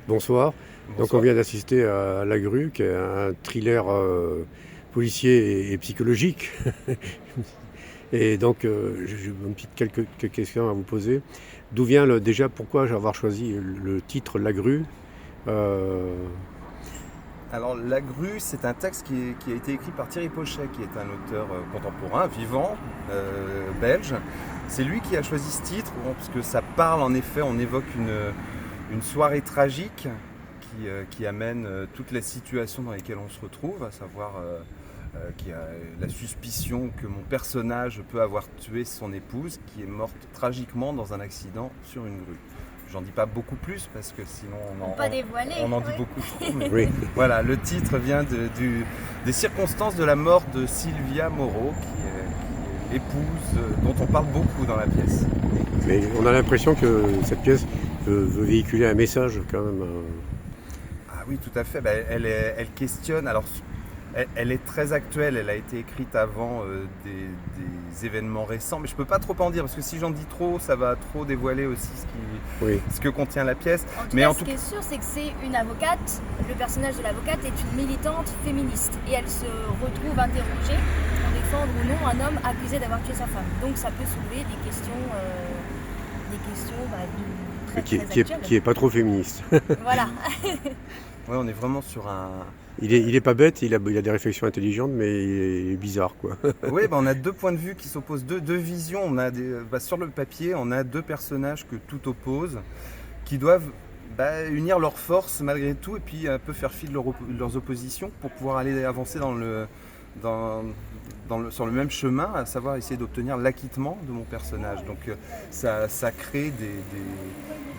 Bonsoir. Donc on vient d'assister à La Grue, qui est un thriller policier et psychologique. Et donc j'ai quelques questions à vous poser. D'où vient déjà, pourquoi avoir choisi le titre La Grue? Alors La Grue, c'est un texte qui a été écrit par Thierry Pochet, qui est un auteur contemporain, vivant, belge. C'est lui qui a choisi ce titre, parce que ça parle en effet, on évoque une soirée tragique qui amène toutes les situations dans lesquelles on se retrouve, à savoir qu'il y a la suspicion que mon personnage peut avoir tué son épouse, qui est morte tragiquement dans un accident sur une grue. J'en dis pas beaucoup plus parce que sinon on en dit beaucoup trop. Mais Oui. voilà, le titre vient des circonstances de la mort de Sylvia Moreau, qui est l'épouse dont on parle beaucoup dans la pièce. Mais on a l'impression que cette pièce veut véhiculer un message quand même. Ah oui, tout à fait. Elle questionne. Alors, elle est très actuelle. Elle a été écrite avant des événements récents, mais je peux pas trop en dire parce que si j'en dis trop, ça va trop dévoiler aussi ce que contient la pièce. Ce qui est sûr, c'est que c'est une avocate. Le personnage de l'avocate est une militante féministe et elle se retrouve interrogée pour défendre ou non un homme accusé d'avoir tué sa femme. Donc, ça peut soulever des questions très actuelles. Qui est pas trop féministe. Voilà. Ouais, on est vraiment sur un. Il est pas bête, il a des réflexions intelligentes, mais il est bizarre, quoi. Oui, on a deux points de vue qui s'opposent, deux visions. On a sur le papier, on a deux personnages que tout oppose, qui doivent unir leurs forces malgré tout, et puis un peu faire fi de leurs oppositions pour pouvoir aller avancer sur le même chemin, à savoir essayer d'obtenir l'acquittement de mon personnage. Donc ça crée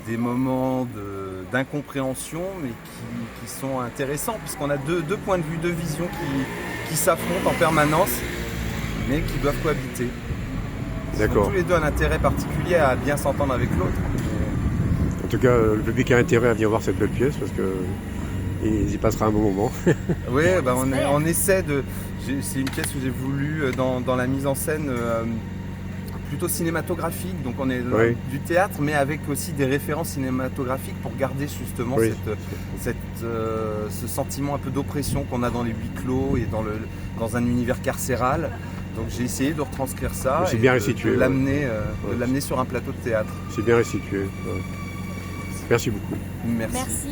des moments d'incompréhension, mais qui sont intéressants, puisqu'on a deux points de vue, deux visions qui s'affrontent en permanence, mais qui doivent cohabiter. Ils ont tous les deux un intérêt particulier à bien s'entendre avec l'autre. En tout cas, le public a intérêt à venir voir cette belle pièce, parce qu'il y passera un bon moment. Oui, on essaie de... C'est une pièce que j'ai voulu dans la mise en scène plutôt cinématographique, donc on est du théâtre, mais avec aussi des références cinématographiques pour garder justement ce sentiment un peu d'oppression qu'on a dans les huis clos et dans un univers carcéral. Donc j'ai essayé de retranscrire ça et bien restitué, de l'amener sur un plateau de théâtre. C'est bien restitué. Merci beaucoup. Merci.